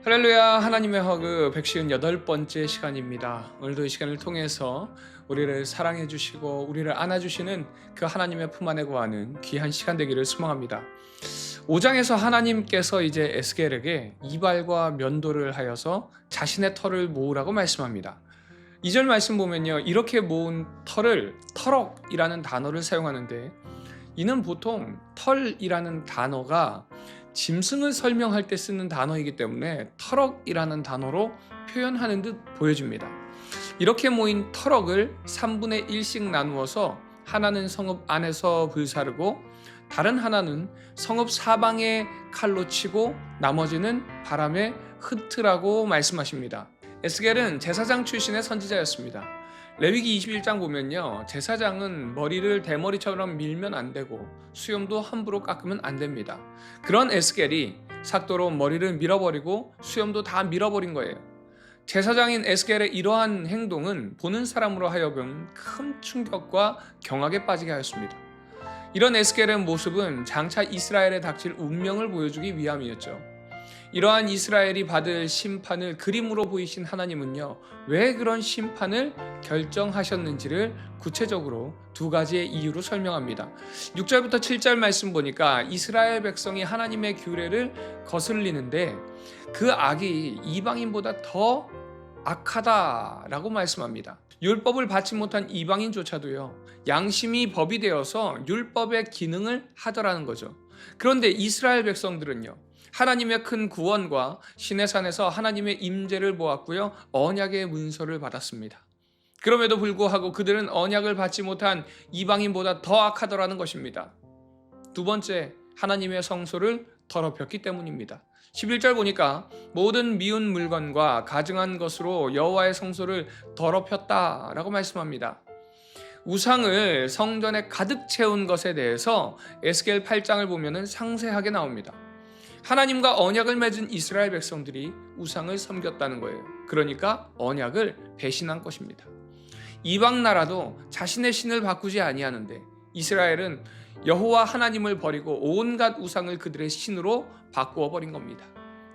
할렐루야. 하나님의 허그 158번째 시간입니다. 오늘도 이 시간을 통해서 우리를 사랑해 주시고 우리를 안아주시는 그 하나님의 품 안에 거하는 귀한 시간 되기를 소망합니다. 5장에서 하나님께서 이제 에스겔에게 이발과 면도를 하여서 자신의 털을 모으라고 말씀합니다. 2절 말씀 보면요, 이렇게 모은 털을 터럭이라는 단어를 사용하는데, 이는 보통 털이라는 단어가 짐승을 설명할 때 쓰는 단어이기 때문에 터럭이라는 단어로 표현하는 듯 보여집니다. 이렇게 모인 터럭을 3분의 1씩 나누어서 하나는 성읍 안에서 불사르고 다른 하나는 성읍 사방에 칼로 치고 나머지는 바람에 흩으라고 말씀하십니다. 에스겔은 제사장 출신의 선지자였습니다. 레위기 21장 보면요, 제사장은 머리를 대머리처럼 밀면 안 되고 수염도 함부로 깎으면 안 됩니다. 그런 에스겔이 삭도로 머리를 밀어버리고 수염도 다 밀어버린 거예요. 제사장인 에스겔의 이러한 행동은 보는 사람으로 하여금 큰 충격과 경악에 빠지게 하였습니다. 이런 에스겔의 모습은 장차 이스라엘에 닥칠 운명을 보여주기 위함이었죠. 이러한 이스라엘이 받을 심판을 그림으로 보이신 하나님은요, 왜 그런 심판을 결정하셨는지를 구체적으로 두 가지의 이유로 설명합니다. 6절부터 7절 말씀 보니까 이스라엘 백성이 하나님의 규례를 거슬리는데 그 악이 이방인보다 더 악하다라고 말씀합니다. 율법을 받지 못한 이방인조차도요, 양심이 법이 되어서 율법의 기능을 하더라는 거죠. 그런데 이스라엘 백성들은요, 하나님의 큰 구원과 시내산에서 하나님의 임재를 보았고요, 언약의 문서를 받았습니다. 그럼에도 불구하고 그들은 언약을 받지 못한 이방인보다 더 악하더라는 것입니다. 두 번째, 하나님의 성소를 더럽혔기 때문입니다. 11절 보니까 모든 미운 물건과 가증한 것으로 여호와의 성소를 더럽혔다라고 말씀합니다. 우상을 성전에 가득 채운 것에 대해서 에스겔 8장을 보면 상세하게 나옵니다. 하나님과 언약을 맺은 이스라엘 백성들이 우상을 섬겼다는 거예요. 그러니까 언약을 배신한 것입니다. 이방 나라도 자신의 신을 바꾸지 아니하는데 이스라엘은 여호와 하나님을 버리고 온갖 우상을 그들의 신으로 바꾸어 버린 겁니다.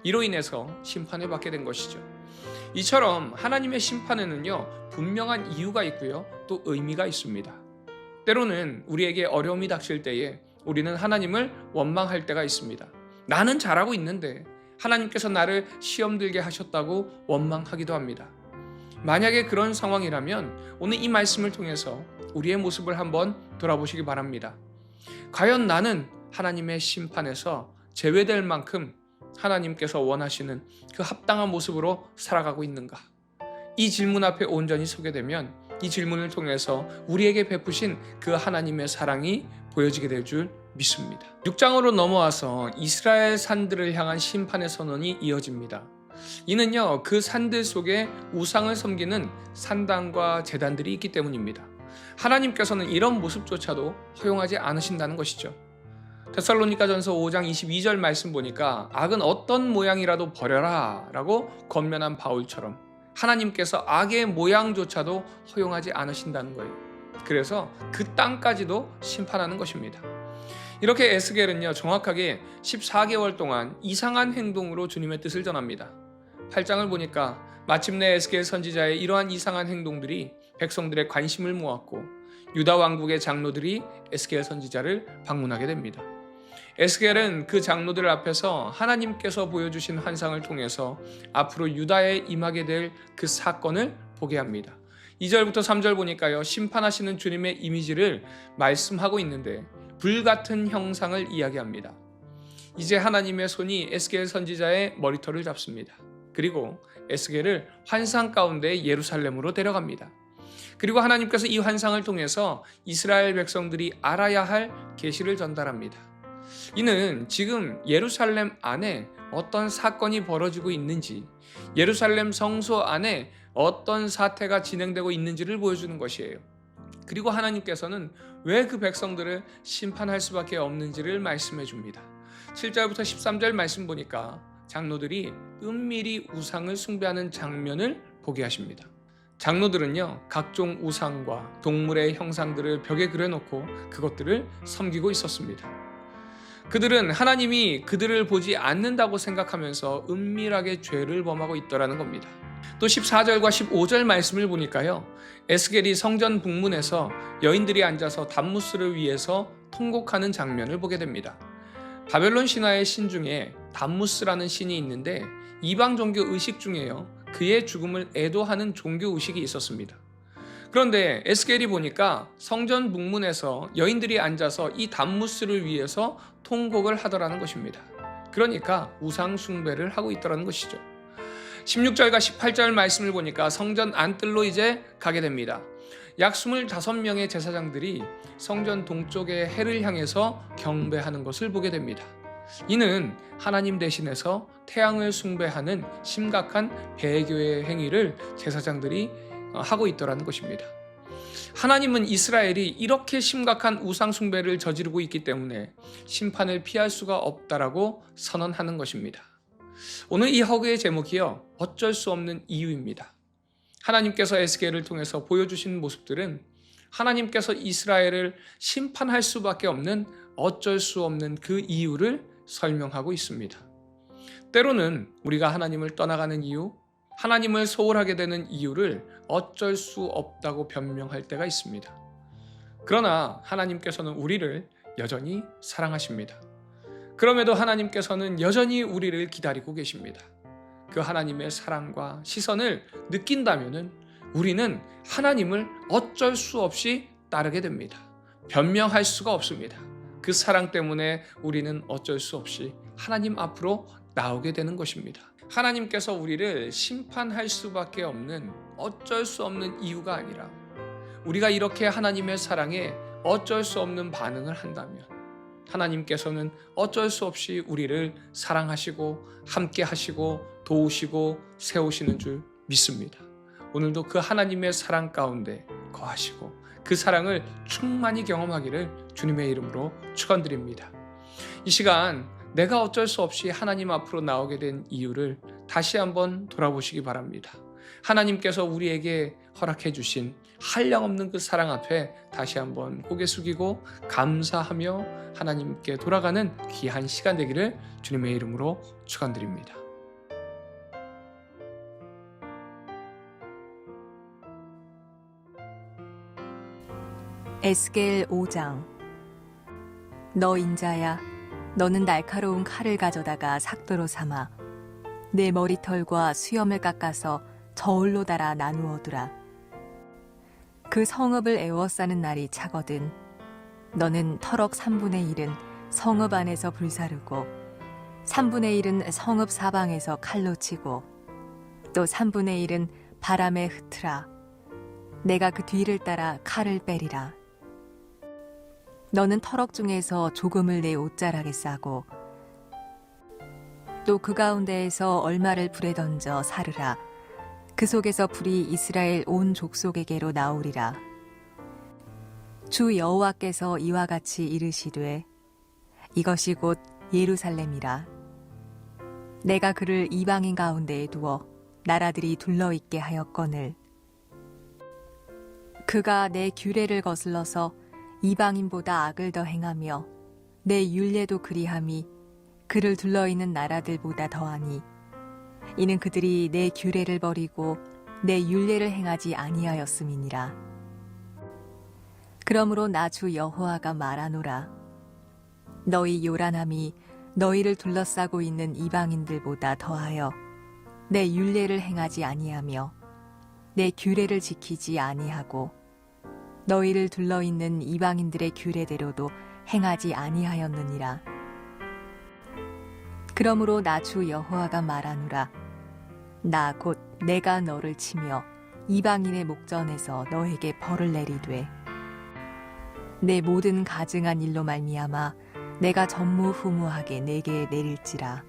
이로 인해서 심판을 받게 된 것이죠. 이처럼 하나님의 심판에는요, 분명한 이유가 있고요, 또 의미가 있습니다. 때로는 우리에게 어려움이 닥칠 때에 우리는 하나님을 원망할 때가 있습니다. 나는 잘하고 있는데 하나님께서 나를 시험 들게 하셨다고 원망하기도 합니다. 만약에 그런 상황이라면 오늘 이 말씀을 통해서 우리의 모습을 한번 돌아보시기 바랍니다. 과연 나는 하나님의 심판에서 제외될 만큼 하나님께서 원하시는 그 합당한 모습으로 살아가고 있는가? 이 질문 앞에 온전히 서게 되면 이 질문을 통해서 우리에게 베푸신 그 하나님의 사랑이 보여지게 될 줄 믿습니다. 6장으로 넘어와서 이스라엘 산들을 향한 심판의 선언이 이어집니다. 이는요, 그 산들 속에 우상을 섬기는 산당과 제단들이 있기 때문입니다. 하나님께서는 이런 모습조차도 허용하지 않으신다는 것이죠. 데살로니가전서 5장 22절 말씀 보니까 악은 어떤 모양이라도 버려라 라고 권면한 바울처럼 하나님께서 악의 모양조차도 허용하지 않으신다는 거예요. 그래서 그 땅까지도 심판하는 것입니다. 이렇게 에스겔은요, 정확하게 14개월 동안 이상한 행동으로 주님의 뜻을 전합니다. 8장을 보니까 마침내 에스겔 선지자의 이러한 이상한 행동들이 백성들의 관심을 모았고 유다 왕국의 장로들이 에스겔 선지자를 방문하게 됩니다. 에스겔은 그 장로들 앞에서 하나님께서 보여주신 환상을 통해서 앞으로 유다에 임하게 될 그 사건을 보게 합니다. 2절부터 3절 보니까요, 심판하시는 주님의 이미지를 말씀하고 있는데 불같은 형상을 이야기합니다. 이제 하나님의 손이 에스겔 선지자의 머리털을 잡습니다. 그리고 에스겔을 환상 가운데 예루살렘으로 데려갑니다. 그리고 하나님께서 이 환상을 통해서 이스라엘 백성들이 알아야 할 계시를 전달합니다. 이는 지금 예루살렘 안에 어떤 사건이 벌어지고 있는지, 예루살렘 성소 안에 어떤 사태가 진행되고 있는지를 보여주는 것이에요. 그리고 하나님께서는 왜 그 백성들을 심판할 수밖에 없는지를 말씀해 줍니다. 7절부터 13절 말씀 보니까 장로들이 은밀히 우상을 숭배하는 장면을 보게 하십니다. 장로들은요, 각종 우상과 동물의 형상들을 벽에 그려놓고 그것들을 섬기고 있었습니다. 그들은 하나님이 그들을 보지 않는다고 생각하면서 은밀하게 죄를 범하고 있더라는 겁니다. 또 14절과 15절 말씀을 보니까요, 에스겔이 성전 북문에서 여인들이 앉아서 단무스를 위해서 통곡하는 장면을 보게 됩니다. 바벨론 신화의 신 중에 단무스라는 신이 있는데 이방 종교 의식 중에요, 그의 죽음을 애도하는 종교 의식이 있었습니다. 그런데 에스겔이 보니까 성전 북문에서 여인들이 앉아서 이 단무스를 위해서 통곡을 하더라는 것입니다. 그러니까 우상 숭배를 하고 있더라는 것이죠. 16절과 18절 말씀을 보니까 성전 안뜰로 이제 가게 됩니다. 약 25명의 제사장들이 성전 동쪽의 해를 향해서 경배하는 것을 보게 됩니다. 이는 하나님 대신해서 태양을 숭배하는 심각한 배교의 행위를 제사장들이 하고 있더라는 것입니다. 하나님은 이스라엘이 이렇게 심각한 우상 숭배를 저지르고 있기 때문에 심판을 피할 수가 없다라고 선언하는 것입니다. 오늘 이 허그의 제목이요, 어쩔 수 없는 이유입니다. 하나님께서 에스겔을 통해서 보여주신 모습들은 하나님께서 이스라엘을 심판할 수밖에 없는 어쩔 수 없는 그 이유를 설명하고 있습니다. 때로는 우리가 하나님을 떠나가는 이유, 하나님을 소홀하게 되는 이유를 어쩔 수 없다고 변명할 때가 있습니다. 그러나 하나님께서는 우리를 여전히 사랑하십니다. 그럼에도 하나님께서는 여전히 우리를 기다리고 계십니다. 그 하나님의 사랑과 시선을 느낀다면 우리는 하나님을 어쩔 수 없이 따르게 됩니다. 변명할 수가 없습니다. 그 사랑 때문에 우리는 어쩔 수 없이 하나님 앞으로 나오게 되는 것입니다. 하나님께서 우리를 심판할 수밖에 없는 어쩔 수 없는 이유가 아니라 우리가 이렇게 하나님의 사랑에 어쩔 수 없는 반응을 한다면 하나님께서는 어쩔 수 없이 우리를 사랑하시고 함께 하시고 도우시고 세우시는 줄 믿습니다. 오늘도 그 하나님의 사랑 가운데 거하시고 그 사랑을 충만히 경험하기를 주님의 이름으로 축원드립니다. 이 시간 내가 어쩔 수 없이 하나님 앞으로 나오게 된 이유를 다시 한번 돌아보시기 바랍니다. 하나님께서 우리에게 허락해 주신 한량없는 그 사랑 앞에 다시 한번 고개 숙이고 감사하며 하나님께 돌아가는 귀한 시간 되기를 주님의 이름으로 축원드립니다. 에스겔 5장. 너 인자야, 너는 날카로운 칼을 가져다가 삭도로 삼아 내 머리털과 수염을 깎아서 저울로 달아 나누어두라. 그 성읍을 에워싸는 날이 차거든 너는 터럭 3분의 1은 성읍 안에서 불사르고 3분의 1은 성읍 사방에서 칼로 치고 또 3분의 1은 바람에 흩으라. 내가 그 뒤를 따라 칼을 빼리라. 너는 터럭 중에서 조금을 내 옷자락에 싸고 또 그 가운데에서 얼마를 불에 던져 사르라. 그 속에서 불이 이스라엘 온 족속에게로 나오리라. 주 여호와께서 이와 같이 이르시되 이것이 곧 예루살렘이라. 내가 그를 이방인 가운데에 두어 나라들이 둘러있게 하였거늘 그가 내 규례를 거슬러서 이방인보다 악을 더 행하며 내 율례도 그리함이 그를 둘러있는 나라들보다 더하니 이는 그들이 내 규례를 버리고 내 율례를 행하지 아니하였음이니라. 그러므로 나 주 여호와가 말하노라. 너희 요란함이 너희를 둘러싸고 있는 이방인들보다 더하여 내 율례를 행하지 아니하며 내 규례를 지키지 아니하고 너희를 둘러있는 이방인들의 규례대로도 행하지 아니하였느니라. 그러므로 나 주 여호와가 말하노라. 나 곧 내가 너를 치며 이방인의 목전에서 너에게 벌을 내리되 내 모든 가증한 일로 말미암아 내가 전무후무하게 내게 내릴지라.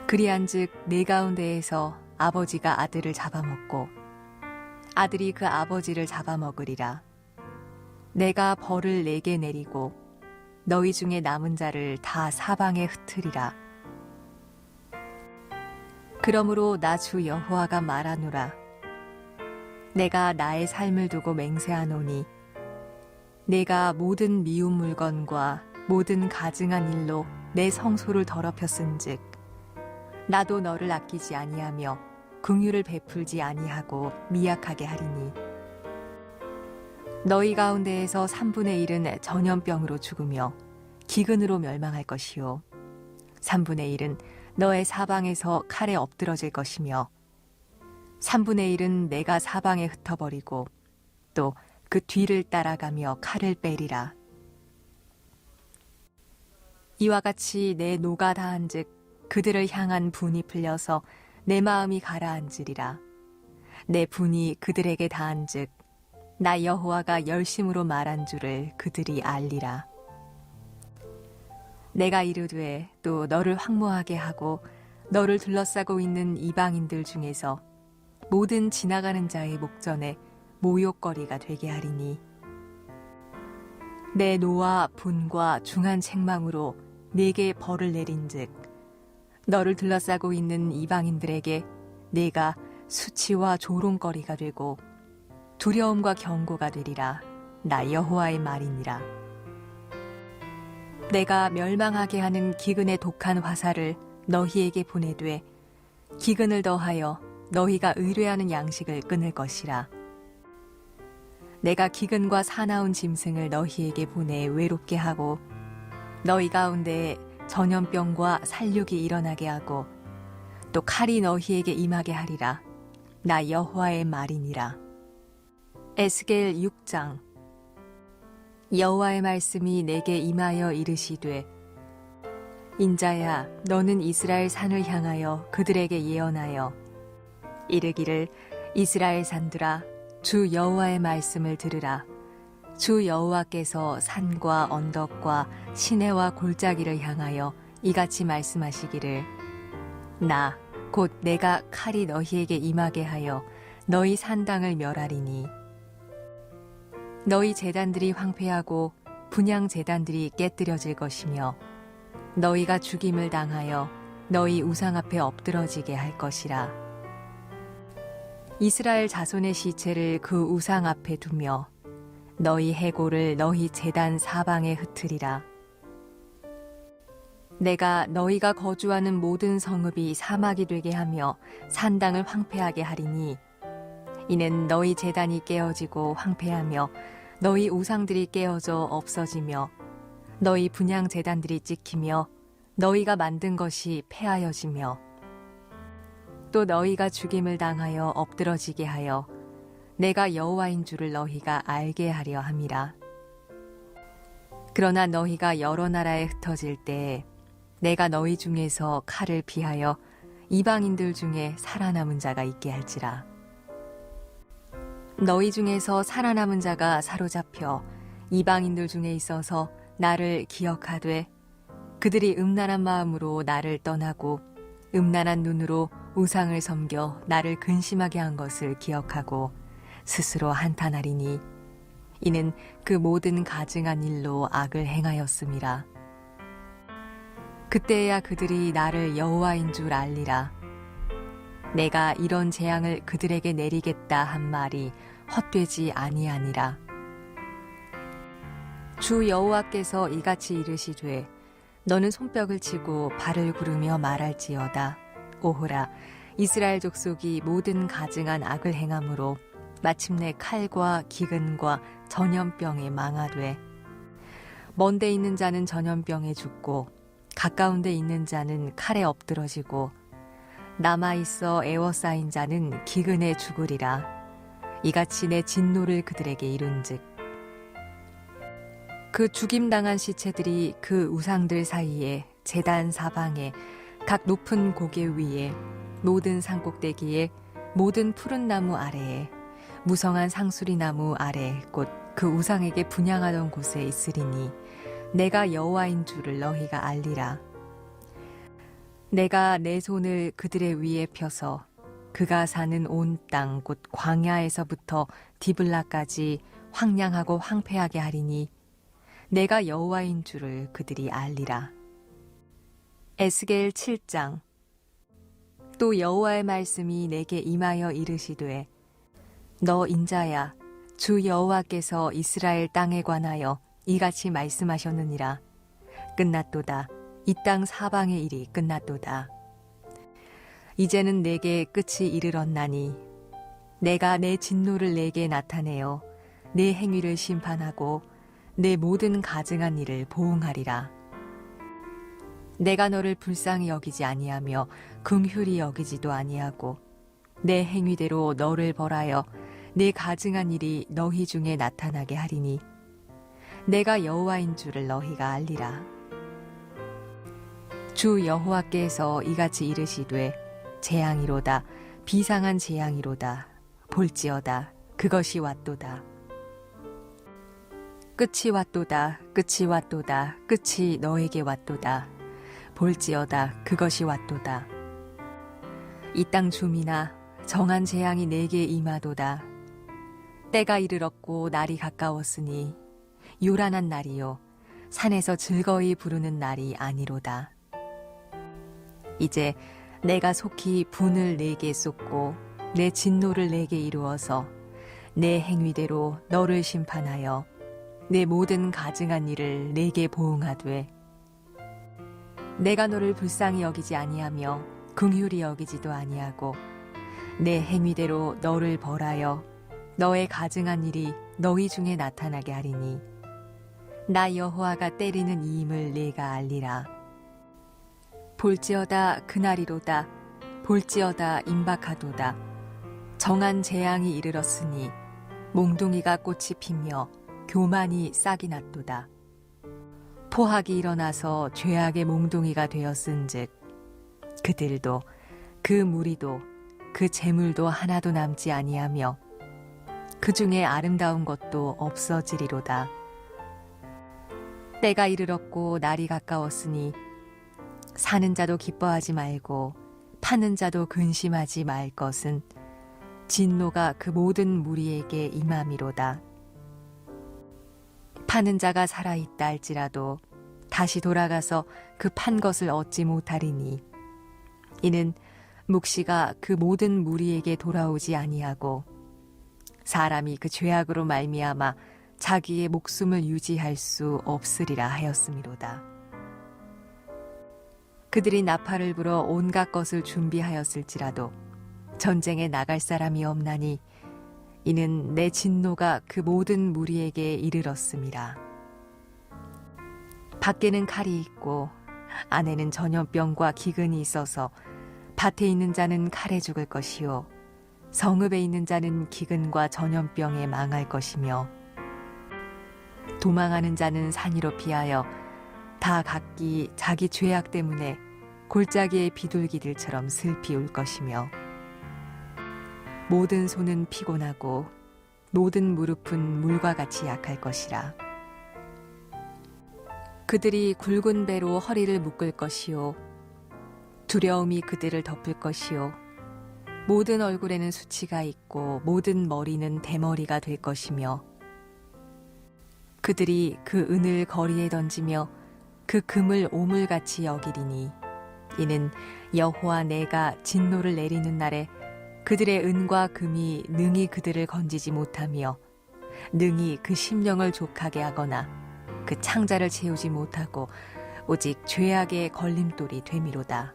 그리한즉 내 가운데에서 아버지가 아들을 잡아먹고 아들이 그 아버지를 잡아먹으리라. 내가 벌을 내게 내리고 너희 중에 남은 자를 다 사방에 흩으리라. 그러므로 나 주 여호와가 말하노라. 내가 나의 삶을 두고 맹세하노니 내가 모든 미운 물건과 모든 가증한 일로 내 성소를 더럽혔은즉 나도 너를 아끼지 아니하며 긍휼을 베풀지 아니하고 미약하게 하리니 너희 가운데에서 3분의 1은 전염병으로 죽으며 기근으로 멸망할 것이요 3분의 1은 너의 사방에서 칼에 엎드러질 것이며 3분의 1은 내가 사방에 흩어버리고 또 그 뒤를 따라가며 칼을 빼리라. 이와 같이 내 노가 다한즉 그들을 향한 분이 풀려서 내 마음이 가라앉으리라. 내 분이 그들에게 다한즉 나 여호와가 열심으로 말한 줄을 그들이 알리라. 내가 이르되 또 너를 황무하게 하고 너를 둘러싸고 있는 이방인들 중에서 모든 지나가는 자의 목전에 모욕거리가 되게 하리니 내 노와 분과 중한 책망으로 네게 벌을 내린즉 너를 둘러싸고 있는 이방인들에게 네가 수치와 조롱거리가 되고 두려움과 경고가 되리라. 나 여호와의 말이니라. 내가 멸망하게 하는 기근의 독한 화살을 너희에게 보내되 기근을 더하여 너희가 의뢰하는 양식을 끊을 것이라. 내가 기근과 사나운 짐승을 너희에게 보내 외롭게 하고 너희 가운데에 전염병과 살육이 일어나게 하고 또 칼이 너희에게 임하게 하리라. 나 여호와의 말이니라. 에스겔 6장. 여호와의 말씀이 내게 임하여 이르시되 인자야 너는 이스라엘 산을 향하여 그들에게 예언하여 이르기를 이스라엘 산들아 주 여호와의 말씀을 들으라. 주 여호와께서 산과 언덕과 시내와 골짜기를 향하여 이같이 말씀하시기를 나 곧 내가 칼이 너희에게 임하게 하여 너희 산당을 멸하리니 너희 제단들이 황폐하고 분향 제단들이 깨뜨려질 것이며 너희가 죽임을 당하여 너희 우상 앞에 엎드러지게 할 것이라. 이스라엘 자손의 시체를 그 우상 앞에 두며 너희 해골을 너희 제단 사방에 흩으리라. 내가 너희가 거주하는 모든 성읍이 사막이 되게 하며 산당을 황폐하게 하리니 이는 너희 제단이 깨어지고 황폐하며 너희 우상들이 깨어져 없어지며 너희 분향 제단들이 찍히며 너희가 만든 것이 폐하여지며 또 너희가 죽임을 당하여 엎드러지게 하여 내가 여호와인 줄을 너희가 알게 하려 함이라. 그러나 너희가 여러 나라에 흩어질 때에 내가 너희 중에서 칼을 피하여 이방인들 중에 살아남은 자가 있게 할지라. 너희 중에서 살아남은 자가 사로잡혀 이방인들 중에 있어서 나를 기억하되 그들이 음란한 마음으로 나를 떠나고 음란한 눈으로 우상을 섬겨 나를 근심하게 한 것을 기억하고 스스로 한탄하리니 이는 그 모든 가증한 일로 악을 행하였음이라. 그때야 그들이 나를 여호와인 줄 알리라. 내가 이런 재앙을 그들에게 내리겠다 한 말이 헛되지 아니하니라. 주 여호와께서 이같이 이르시되 너는 손뼉을 치고 발을 구르며 말할지어다. 오호라 이스라엘 족속이 모든 가증한 악을 행함으로 마침내 칼과 기근과 전염병에 망하되 먼 데 있는 자는 전염병에 죽고 가까운 데 있는 자는 칼에 엎드러지고 남아있어 애워싸인 자는 기근에 죽으리라. 이같이 내 진노를 그들에게 이룬즉 그 죽임당한 시체들이 그 우상들 사이에 제단 사방에 각 높은 고개 위에 모든 산꼭대기에 모든 푸른 나무 아래에 무성한 상수리 나무 아래 곧 그 우상에게 분향하던 곳에 있으리니 내가 여호와인 줄을 너희가 알리라. 내가 내 손을 그들의 위에 펴서 그가 사는 온 땅 곧 광야에서부터 디블라까지 황량하고 황폐하게 하리니 내가 여호와인 줄을 그들이 알리라. 에스겔 7장. 또 여호와의 말씀이 내게 임하여 이르시되 너 인자야 주 여호와께서 이스라엘 땅에 관하여 이같이 말씀하셨느니라. 끝났도다. 이 땅 사방의 일이 끝났도다. 이제는 내게 끝이 이르렀나니 내가 내 진노를 내게 나타내어 내 행위를 심판하고 내 모든 가증한 일을 보응하리라. 내가 너를 불쌍히 여기지 아니하며 긍휼히 여기지도 아니하고 내 행위대로 너를 벌하여 내 가증한 일이 너희 중에 나타나게 하리니 내가 여호와인 줄을 너희가 알리라. 주 여호와께서 이같이 이르시되 재앙이로다 비상한 재앙이로다 볼지어다 그것이 왔도다. 끝이 왔도다 끝이 왔도다 끝이 너에게 왔도다. 볼지어다 그것이 왔도다. 이 땅 주민아 정한 재앙이 내게 임하도다. 때가 이르렀고 날이 가까웠으니 요란한 날이요 산에서 즐거이 부르는 날이 아니로다. 이제 내가 속히 분을 내게 쏟고 내 진노를 내게 이루어서 내 행위대로 너를 심판하여 내 모든 가증한 일을 내게 보응하되 내가 너를 불쌍히 여기지 아니하며 긍휼히 여기지도 아니하고 내 행위대로 너를 벌하여 너의 가증한 일이 너희 중에 나타나게 하리니 나 여호와가 때리는 이임을 내가 알리라. 볼지어다 그날이로다 볼지어다 임박하도다. 정한 재앙이 이르렀으니 몽둥이가 꽃이 피며 교만이 싹이 났도다. 포악이 일어나서 죄악의 몽둥이가 되었은즉 그들도 그 무리도 그 재물도 하나도 남지 아니하며 그 중에 아름다운 것도 없어지리로다. 때가 이르렀고 날이 가까웠으니 사는 자도 기뻐하지 말고 파는 자도 근심하지 말 것은 진노가 그 모든 무리에게 임함이로다. 파는 자가 살아있다 할지라도 다시 돌아가서 그 판 것을 얻지 못하리니 이는 묵시가 그 모든 무리에게 돌아오지 아니하고 사람이 그 죄악으로 말미암아 자기의 목숨을 유지할 수 없으리라 하였음이로다. 그들이 나팔을 불어 온갖 것을 준비하였을지라도 전쟁에 나갈 사람이 없나니 이는 내 진노가 그 모든 무리에게 이르렀음이라. 밖에는 칼이 있고 안에는 전염병과 기근이 있어서 밭에 있는 자는 칼에 죽을 것이요 성읍에 있는 자는 기근과 전염병에 망할 것이며 도망하는 자는 산 위로 피하여 다 각기 자기 죄악 때문에 골짜기의 비둘기들처럼 슬피 울 것이며 모든 손은 피곤하고 모든 무릎은 물과 같이 약할 것이라. 그들이 굵은 배로 허리를 묶을 것이요 두려움이 그들을 덮을 것이요 모든 얼굴에는 수치가 있고 모든 머리는 대머리가 될 것이며 그들이 그 은을 거리에 던지며 그 금을 오물같이 여기리니 이는 여호와 내가 진노를 내리는 날에 그들의 은과 금이 능히 그들을 건지지 못하며 능히 그 심령을 족하게 하거나 그 창자를 채우지 못하고 오직 죄악의 걸림돌이 되미로다.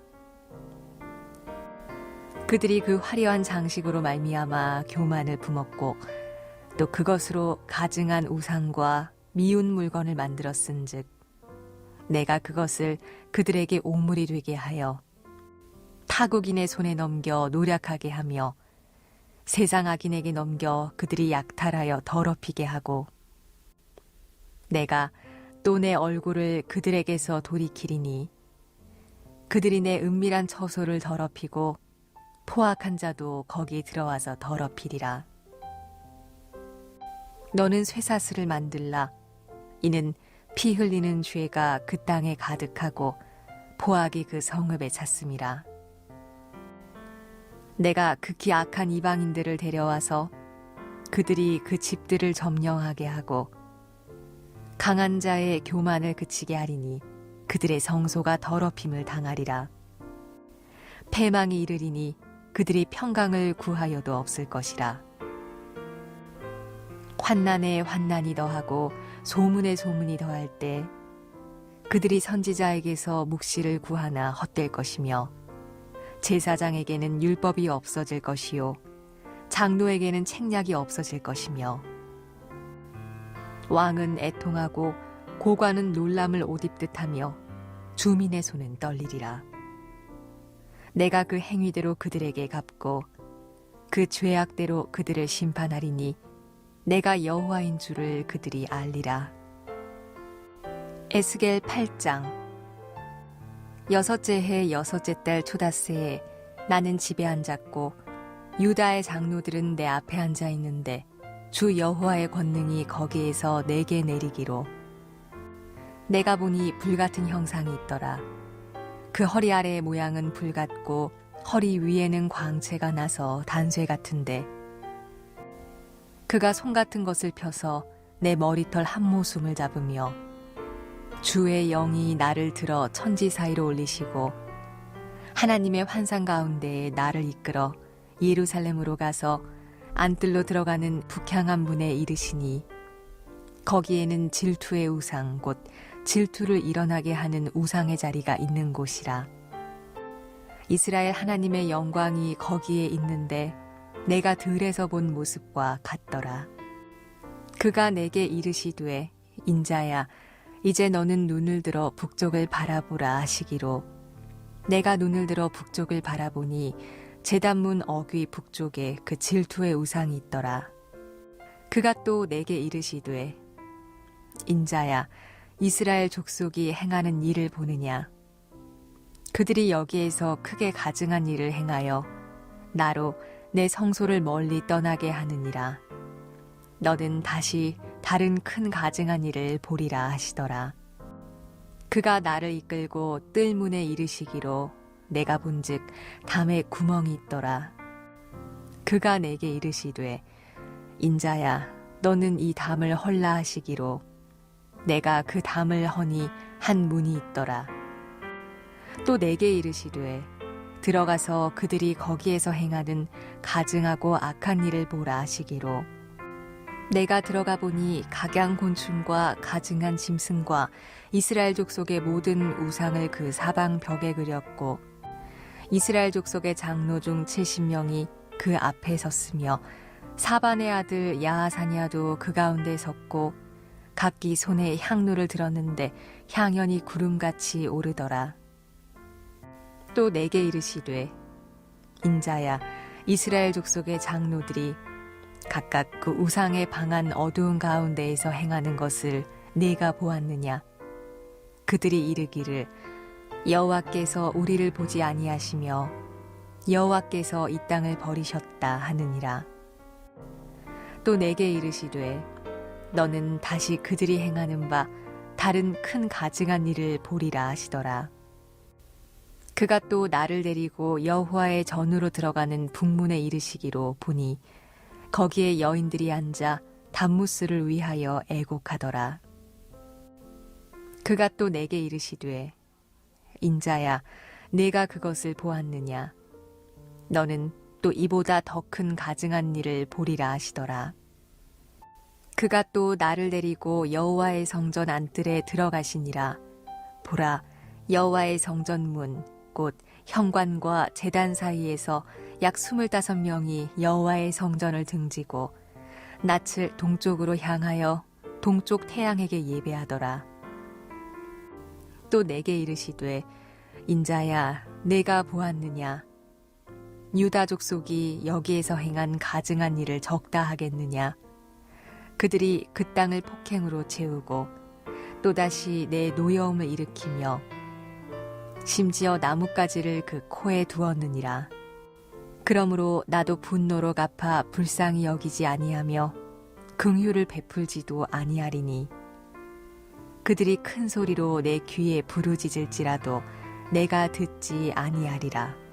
그들이 그 화려한 장식으로 말미암아 교만을 품었고 또 그것으로 가증한 우상과 미운 물건을 만들었은즉 내가 그것을 그들에게 옥물이 되게 하여 타국인의 손에 넘겨 노략하게 하며 세상 악인에게 넘겨 그들이 약탈하여 더럽히게 하고 내가 또 내 얼굴을 그들에게서 돌이키리니 그들이 내 은밀한 처소를 더럽히고 포악한 자도 거기 들어와서 더럽히리라. 너는 쇠사슬을 만들라. 이는 피 흘리는 죄가 그 땅에 가득하고 포악이 그 성읍에 찼음이라. 내가 극히 악한 이방인들을 데려와서 그들이 그 집들을 점령하게 하고 강한 자의 교만을 그치게 하리니 그들의 성소가 더럽힘을 당하리라. 패망이 이르리니 그들이 평강을 구하여도 없을 것이라. 환난에 환난이 더하고 소문에 소문이 더할 때 그들이 선지자에게서 묵시를 구하나 헛될 것이며 제사장에게는 율법이 없어질 것이요 장로에게는 책략이 없어질 것이며 왕은 애통하고 고관은 놀람을 옷 입듯 하며 주민의 손은 떨리리라. 내가 그 행위대로 그들에게 갚고 그 죄악대로 그들을 심판하리니 내가 여호와인 줄을 그들이 알리라. 에스겔 8장. 여섯째 해 여섯째 달 초닷새에 나는 집에 앉았고 유다의 장로들은 내 앞에 앉아 있는데 주 여호와의 권능이 거기에서 내게 내리기로 내가 보니 불같은 형상이 있더라. 그 허리 아래의 모양은 불 같고 허리 위에는 광채가 나서 단쇠 같은데 그가 손 같은 것을 펴서 내 머리털 한 모숨을 잡으며 주의 영이 나를 들어 천지 사이로 올리시고 하나님의 환상 가운데에 나를 이끌어 예루살렘으로 가서 안뜰로 들어가는 북향한 문에 이르시니 거기에는 질투의 우상 곧 질투를 일어나게 하는 우상의 자리가 있는 곳이라. 이스라엘 하나님의 영광이 거기에 있는데 내가 들에서 본 모습과 같더라. 그가 내게 이르시되 인자야 이제 너는 눈을 들어 북쪽을 바라보라 하시기로 내가 눈을 들어 북쪽을 바라보니 제단문 어귀 북쪽에 그 질투의 우상이 있더라. 그가 또 내게 이르시되 인자야 이스라엘 족속이 행하는 일을 보느냐. 그들이 여기에서 크게 가증한 일을 행하여 나로 내 성소를 멀리 떠나게 하느니라. 너는 다시 다른 큰 가증한 일을 보리라 하시더라. 그가 나를 이끌고 뜰문에 이르시기로 내가 본즉 담에 구멍이 있더라. 그가 내게 이르시되 인자야 너는 이 담을 헐라 하시기로 내가 그 담을 허니 한 문이 있더라. 또 내게 이르시되 들어가서 그들이 거기에서 행하는 가증하고 악한 일을 보라 하시기로 내가 들어가 보니 각양곤충과 가증한 짐승과 이스라엘 족속의 모든 우상을 그 사방 벽에 그렸고 이스라엘 족속의 장로 중 70명이 그 앞에 섰으며 사반의 아들 야하사냐도 그 가운데 섰고 각기 손에 향로를 들었는데 향연이 구름같이 오르더라. 또 내게 이르시되 인자야 이스라엘 족속의 장로들이 각각 그 우상의 방한 어두운 가운데에서 행하는 것을 네가 보았느냐. 그들이 이르기를 여호와께서 우리를 보지 아니하시며 여호와께서 이 땅을 버리셨다 하느니라. 또 내게 이르시되 너는 다시 그들이 행하는 바 다른 큰 가증한 일을 보리라 하시더라. 그가 또 나를 데리고 여호와의 전으로 들어가는 북문에 이르시기로 보니 거기에 여인들이 앉아 담무스를 위하여 애곡하더라. 그가 또 내게 이르시되 인자야 내가 그것을 보았느냐. 너는 또 이보다 더 큰 가증한 일을 보리라 하시더라. 그가 또 나를 데리고 여호와의 성전 안뜰에 들어가시니라. 보라 여호와의 성전문 곧 현관과 제단 사이에서 약 25명이 여호와의 성전을 등지고 낯을 동쪽으로 향하여 동쪽 태양에게 예배하더라. 또 내게 이르시되 인자야 내가 보았느냐. 유다 족속이 여기에서 행한 가증한 일을 적다 하겠느냐. 그들이 그 땅을 폭행으로 채우고 또다시 내 노여움을 일으키며 심지어 나뭇가지를 그 코에 두었느니라. 그러므로 나도 분노로 갚아 불쌍히 여기지 아니하며 긍휼을 베풀지도 아니하리니 그들이 큰 소리로 내 귀에 부르짖을지라도 내가 듣지 아니하리라.